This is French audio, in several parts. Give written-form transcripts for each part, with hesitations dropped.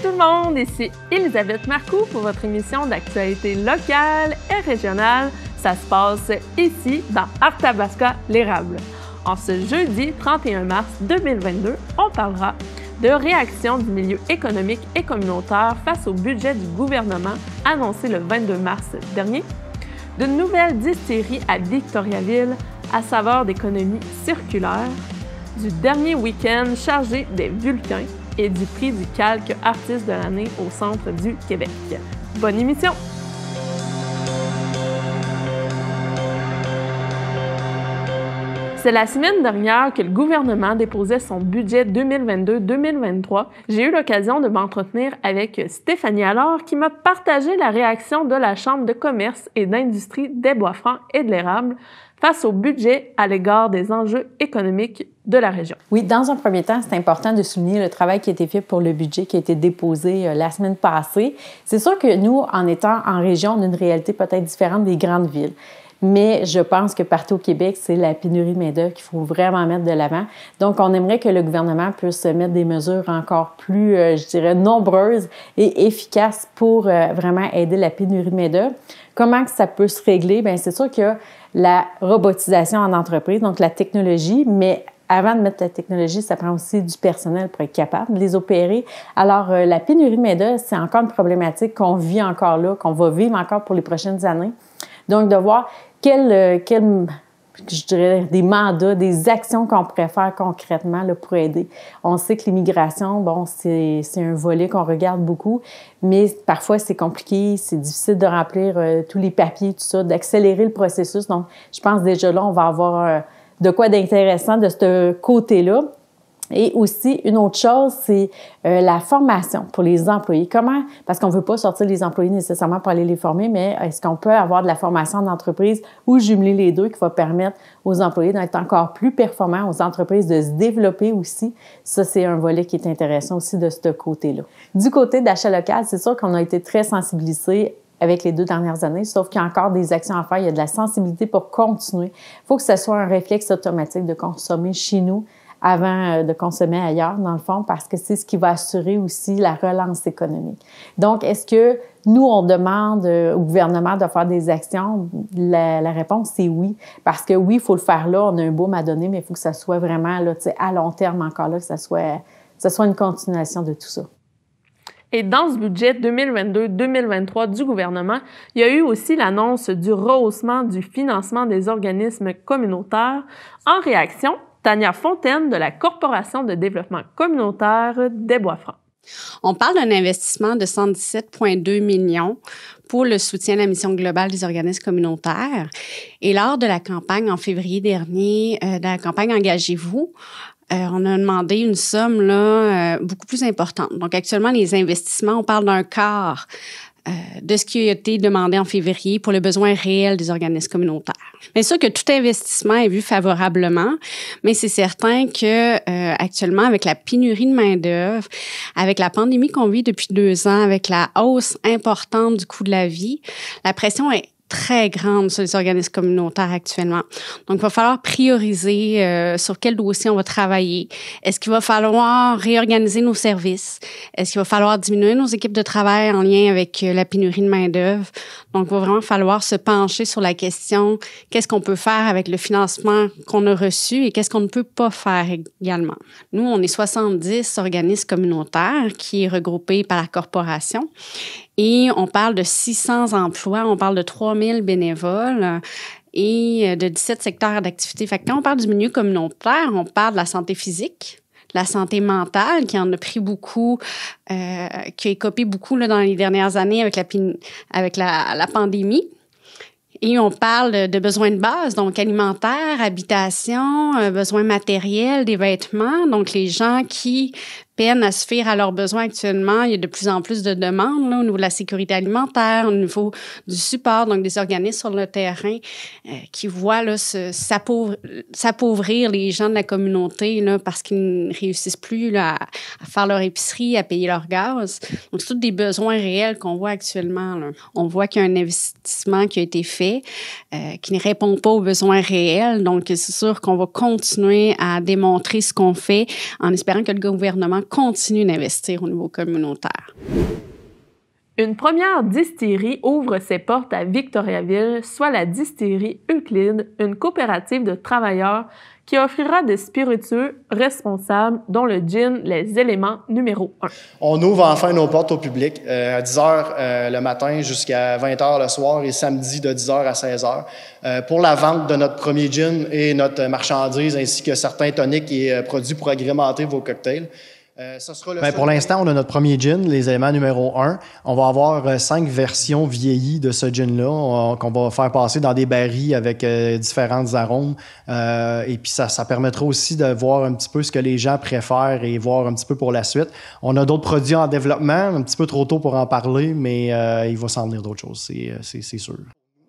tout le monde, ici Elisabeth Marcoux pour votre émission d'actualité locale et régionale. Ça se passe ici, dans Arthabasca, l'Érable. En ce jeudi 31 mars 2022, on parlera de réaction du milieu économique et communautaire face au budget du gouvernement annoncé le 22 mars dernier, d'une nouvelle distillerie à Victoriaville à saveur d'économie circulaire, du dernier week-end chargé des Vulcains et du prix du calque artiste de l'année au centre du Québec. Bonne émission! C'est la semaine dernière que le gouvernement déposait son budget 2022-2023. J'ai eu l'occasion de m'entretenir avec Stéphanie Allard qui m'a partagé la réaction de la Chambre de commerce et d'industrie des Bois-Francs et de l'Érable face au budget à l'égard des enjeux économiques de la région. Oui, dans un premier temps, c'est important de souligner le travail qui a été fait pour le budget qui a été déposé la semaine passée. C'est sûr que nous, en étant en région, on a une réalité peut-être différente des grandes villes. Mais je pense que partout au Québec, c'est la pénurie de main-d'œuvre qu'il faut vraiment mettre de l'avant. Donc, on aimerait que le gouvernement puisse mettre des mesures encore plus, je dirais, nombreuses et efficaces pour vraiment aider la pénurie de main-d'œuvre. Comment que ça peut se régler? Bien, c'est sûr qu'il y a la robotisation en entreprise, donc la technologie, mais avant de mettre la technologie, ça prend aussi du personnel pour être capable de les opérer. Alors, la pénurie de main-d'œuvre, c'est encore une problématique qu'on vit encore là, qu'on va vivre encore pour les prochaines années. Donc, de voir je dirais, des mandats, des actions qu'on pourrait faire concrètement là, pour aider. On sait que l'immigration, bon, c'est un volet qu'on regarde beaucoup, mais parfois c'est compliqué, c'est difficile de remplir tous les papiers, tout ça, d'accélérer le processus. Donc, je pense déjà là, on va avoir de quoi d'intéressant de ce côté-là. Et aussi, une autre chose, c'est la formation pour les employés. Comment? Parce qu'on ne veut pas sortir les employés nécessairement pour aller les former, mais est-ce qu'on peut avoir de la formation en entreprise ou jumeler les deux qui va permettre aux employés d'être encore plus performants, aux entreprises de se développer aussi? Ça, c'est un volet qui est intéressant aussi de ce côté-là. Du côté d'achat local, c'est sûr qu'on a été très sensibilisés avec les 2 dernières années, sauf qu'il y a encore des actions à faire. Il y a de la sensibilité pour continuer. Il faut que ce soit un réflexe automatique de consommer chez nous avant de consommer ailleurs, dans le fond, parce que c'est ce qui va assurer aussi la relance économique. Donc, est-ce que nous, on demande au gouvernement de faire des actions? La réponse, c'est oui. Parce que oui, il faut le faire là, on a un boom à donner, mais il faut que ça soit vraiment là, à long terme encore là, que ça soit une continuation de tout ça. Et dans ce budget 2022-2023 du gouvernement, il y a eu aussi l'annonce du rehaussement du financement des organismes communautaires. En réaction, Tania Fontaine de la Corporation de développement communautaire des Bois-Francs. On parle d'un investissement de 117,2 millions pour le soutien à la mission globale des organismes communautaires. Et lors de la campagne en février dernier, de la campagne Engagez-vous, on a demandé une somme là beaucoup plus importante. Donc actuellement, les investissements, on parle d'un quart de ce qui a été demandé en février pour le besoin réel des organismes communautaires. Bien sûr que tout investissement est vu favorablement, mais c'est certain que actuellement, avec la pénurie de main-d'œuvre, avec la pandémie qu'on vit depuis 2 ans, avec la hausse importante du coût de la vie, la pression est très grande sur les organismes communautaires actuellement. Donc, il va falloir prioriser sur quel dossier on va travailler. Est-ce qu'il va falloir réorganiser nos services? Est-ce qu'il va falloir diminuer nos équipes de travail en lien avec la pénurie de main-d'œuvre? Donc, il va vraiment falloir se pencher sur la question qu'est-ce qu'on peut faire avec le financement qu'on a reçu et qu'est-ce qu'on ne peut pas faire également. Nous, on est 70 organismes communautaires qui est regroupé par la corporation. Et on parle de 600 emplois, on parle de 3000 bénévoles et de 17 secteurs d'activité. Fait que quand on parle du milieu communautaire, on parle de la santé physique, de la santé mentale qui en a pris beaucoup, qui a écopé beaucoup là, dans les dernières années avec la pandémie. Et on parle de besoins de base, donc alimentaire, habitation, besoins matériels, des vêtements. Donc, les gens qui peinent à suffire à leurs besoins actuellement, il y a de plus en plus de demandes là, au niveau de la sécurité alimentaire, au niveau du support, donc des organismes sur le terrain qui voient là, s'appauvrir les gens de la communauté là, parce qu'ils ne réussissent plus là, à faire leur épicerie, à payer leur gaz. Donc, c'est tous des besoins réels qu'on voit actuellement. Là. On voit qu'il y a un investissement qui a été fait qui ne répond pas aux besoins réels. Donc, c'est sûr qu'on va continuer à démontrer ce qu'on fait en espérant que le gouvernement continue d'investir au niveau communautaire. Une première distillerie ouvre ses portes à Victoriaville, soit la distillerie Euclide, une coopérative de travailleurs qui offrira des spiritueux responsables, dont le gin, les éléments numéro 1. On ouvre enfin nos portes au public à 10 h le matin jusqu'à 20 h le soir et samedi de 10 h à 16 h pour la vente de notre premier gin et notre marchandise ainsi que certains toniques et produits pour agrémenter vos cocktails. Pour l'instant, on a notre premier gin, les éléments numéro 1. On va avoir 5 versions vieillies de ce gin-là qu'on va faire passer dans des barils avec différents arômes. Et puis, ça permettra aussi de voir un petit peu ce que les gens préfèrent et voir un petit peu pour la suite. On a d'autres produits en développement, un petit peu trop tôt pour en parler, mais il va s'en venir d'autres choses, c'est sûr.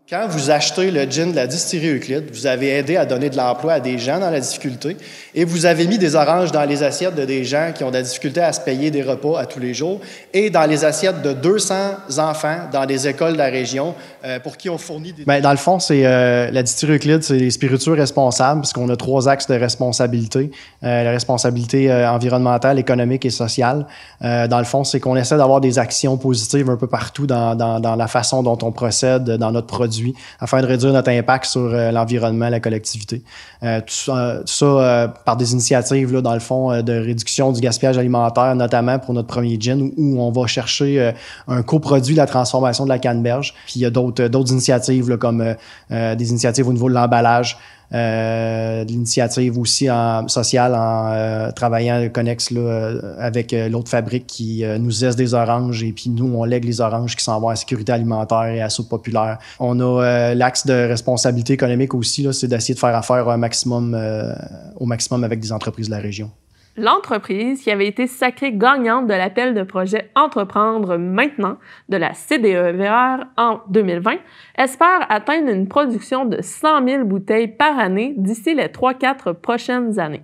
Quand vous achetez le gin de la distillerie Euclide, vous avez aidé à donner de l'emploi à des gens dans la difficulté et vous avez mis des oranges dans les assiettes de des gens qui ont de la difficulté à se payer des repas à tous les jours et dans les assiettes de 200 enfants dans des écoles de la région pour qui on fournit des... Bien, dans le fond, c'est la distillerie Euclide, c'est les spiritueux responsables parce qu'on a 3 axes de responsabilité. La responsabilité environnementale, économique et sociale. Dans le fond, c'est qu'on essaie d'avoir des actions positives un peu partout dans la façon dont on procède dans notre produit afin de réduire notre impact sur l'environnement, la collectivité. Tout ça par des initiatives, là, dans le fond, de réduction du gaspillage alimentaire, notamment pour notre premier gin, où on va chercher un coproduit de la transformation de la canneberge. Puis il y a d'autres initiatives, là, comme des initiatives au niveau de l'emballage, de l'initiative aussi sociale en travaillant connexe là, avec l'autre fabrique qui nous aise des oranges et puis nous on lègue les oranges qui s'en vont à la sécurité alimentaire et à la soupe populaire. On a l'axe de responsabilité économique aussi, là, c'est d'essayer de faire affaire au maximum avec des entreprises de la région. L'entreprise, qui avait été sacrée gagnante de l'appel de projet Entreprendre maintenant de la CDEVR en 2020, espère atteindre une production de 100 000 bouteilles par année d'ici les 3-4 prochaines années.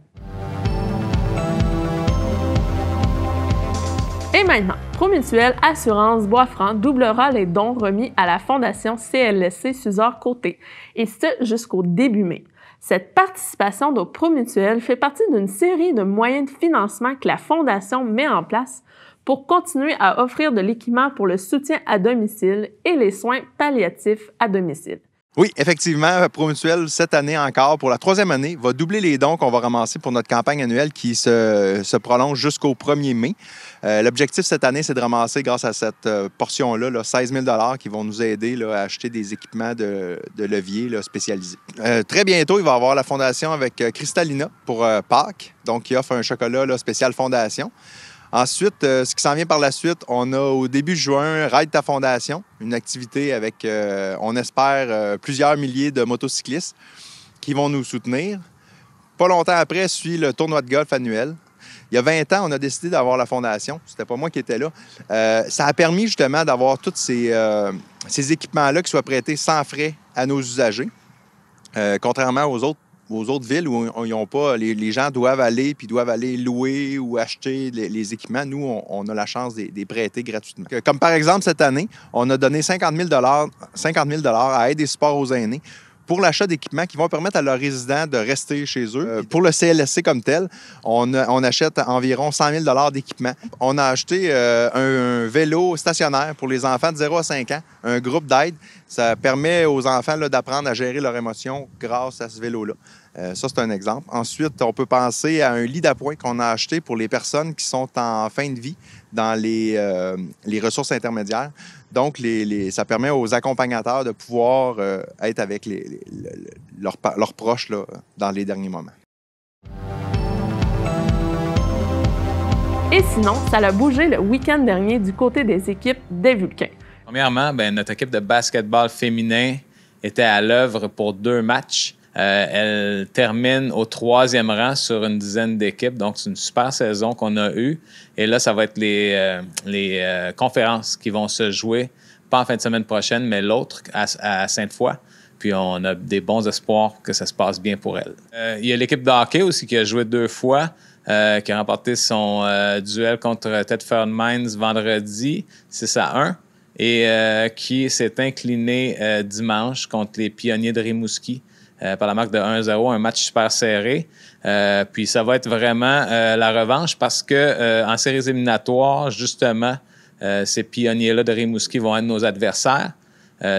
Et maintenant, Promutuelle Assurance Bois-Franc doublera les dons remis à la Fondation CLSC Suzor-Côté, et ce jusqu'au début mai. Cette participation de Promutuelle fait partie d'une série de moyens de financement que la Fondation met en place pour continuer à offrir de l'équipement pour le soutien à domicile et les soins palliatifs à domicile. Oui, effectivement, Promutuelle, cette année encore, pour la 3e année, va doubler les dons qu'on va ramasser pour notre campagne annuelle qui se prolonge jusqu'au 1er mai. L'objectif cette année, c'est de ramasser, grâce à cette portion-là, 16 000 $ qui vont nous aider là, à acheter des équipements de levier là, spécialisés. Très bientôt, il va y avoir la fondation avec Cristalina pour Pâques, donc qui offre un chocolat là, spécial fondation. Ensuite, ce qui s'en vient par la suite, on a au début juin Ride ta fondation, une activité avec, on espère, plusieurs milliers de motocyclistes qui vont nous soutenir. Pas longtemps après, suit le tournoi de golf annuel. Il y a 20 ans, on a décidé d'avoir la fondation. C'était pas moi qui étais là. Ça a permis justement d'avoir tous ces équipements-là qui soient prêtés sans frais à nos usagers, contrairement aux autres villes où ils n'ont pas, les gens doivent aller louer ou acheter les équipements. Nous, on a la chance de les prêter gratuitement. Comme par exemple, cette année, on a donné 50 000 $ à Aide et support aux aînés pour l'achat d'équipements qui vont permettre à leurs résidents de rester chez eux. Pour le CLSC comme tel, on achète environ 100 000 $ d'équipements. On a acheté un vélo stationnaire pour les enfants de 0 à 5 ans, un groupe d'aide. Ça permet aux enfants là, d'apprendre à gérer leurs émotions grâce à ce vélo-là. Ça, c'est un exemple. Ensuite, on peut penser à un lit d'appoint qu'on a acheté pour les personnes qui sont en fin de vie dans les ressources intermédiaires. Donc, ça permet aux accompagnateurs de pouvoir être avec leurs proches là, dans les derniers moments. Et sinon, ça a bougé le week-end dernier du côté des équipes des Vulcains. Premièrement, notre équipe de basketball féminin était à l'œuvre pour 2 matchs. Elle termine au 3e rang sur une dizaine d'équipes. Donc, c'est une super saison qu'on a eue. Et là, ça va être les conférences qui vont se jouer, pas en fin de semaine prochaine, mais l'autre à Sainte-Foy. Puis, on a des bons espoirs que ça se passe bien pour elle. Il y a l'équipe de hockey aussi qui a joué 2 fois, qui a remporté son duel contre Thetford Mines vendredi, 6-1, et qui s'est incliné dimanche contre les Pionniers de Rimouski, par la marque de 1-0, un match super serré. Puis ça va être vraiment la revanche parce que en séries éliminatoires, justement, ces pionniers-là de Rimouski vont être nos adversaires.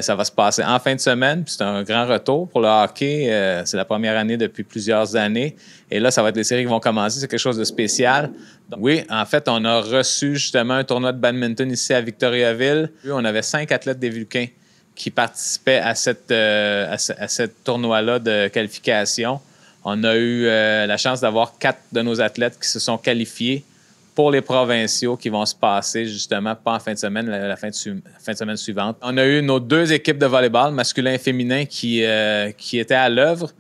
Ça va se passer en fin de semaine, puis c'est un grand retour pour le hockey. C'est la première année depuis plusieurs années. Et là, ça va être les séries qui vont commencer. C'est quelque chose de spécial. Donc, oui, en fait, on a reçu justement un tournoi de badminton ici à Victoriaville. On avait 5 athlètes des Vulcains qui participaient à cette tournoi-là de qualification. On a eu la chance d'avoir 4 de nos athlètes qui se sont qualifiés pour les provinciaux qui vont se passer justement pas en fin de semaine, la fin de semaine suivante. On a eu nos 2 équipes de volleyball, masculin et féminin, qui étaient à l'œuvre.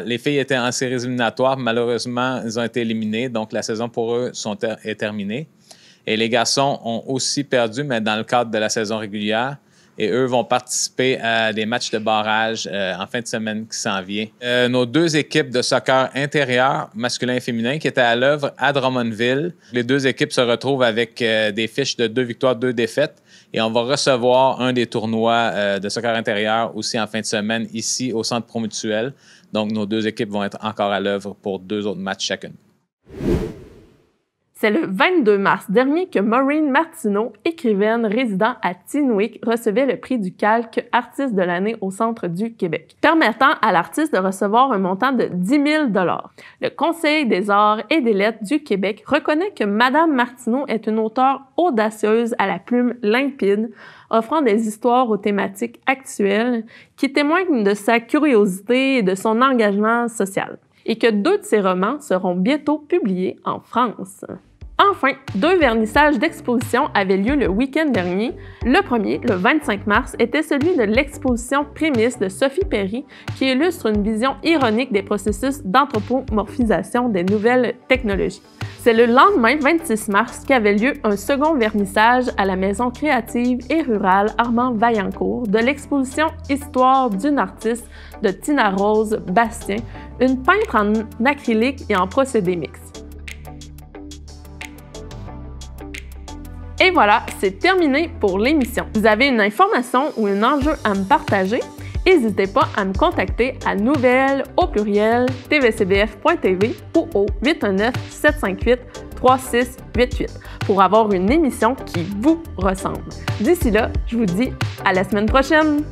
Les filles étaient en séries éliminatoires. Malheureusement, ils ont été éliminés. Donc, la saison pour eux est terminée. Et les garçons ont aussi perdu, mais dans le cadre de la saison régulière. Et eux vont participer à des matchs de barrage en fin de semaine qui s'en vient. Nos 2 équipes de soccer intérieur, masculin et féminin, qui étaient à l'œuvre à Drummondville. Les 2 équipes se retrouvent avec des fiches de 2 victoires, 2 défaites. Et on va recevoir un des tournois de soccer intérieur aussi en fin de semaine ici au Centre Promutuel. Donc, nos 2 équipes vont être encore à l'œuvre pour 2 autres matchs chacune. C'est le 22 mars dernier que Maureen Martineau, écrivaine résidant à Tinwick, recevait le prix du calque Artiste de l'année au Centre du Québec, permettant à l'artiste de recevoir un montant de 10 000 $. Le Conseil des arts et des lettres du Québec reconnaît que Madame Martineau est une auteure audacieuse à la plume limpide, offrant des histoires aux thématiques actuelles qui témoignent de sa curiosité et de son engagement social, et que 2 de ses romans seront bientôt publiés en France. Enfin, 2 vernissages d'exposition avaient lieu le week-end dernier. Le premier, le 25 mars, était celui de l'exposition Prémices de Sophie Perry, qui illustre une vision ironique des processus d'anthropomorphisation des nouvelles technologies. C'est le lendemain, 26 mars, qu'avait lieu un second vernissage à la Maison créative et rurale Armand Vaillancourt de l'exposition Histoire d'une artiste de Tina Rose Bastien, une peintre en acrylique et en procédé mixte. Et voilà, c'est terminé pour l'émission. Vous avez une information ou un enjeu à me partager? N'hésitez pas à me contacter à nouvelles@tvcbf.tv ou au 819-758-3688 pour avoir une émission qui vous ressemble. D'ici là, je vous dis à la semaine prochaine!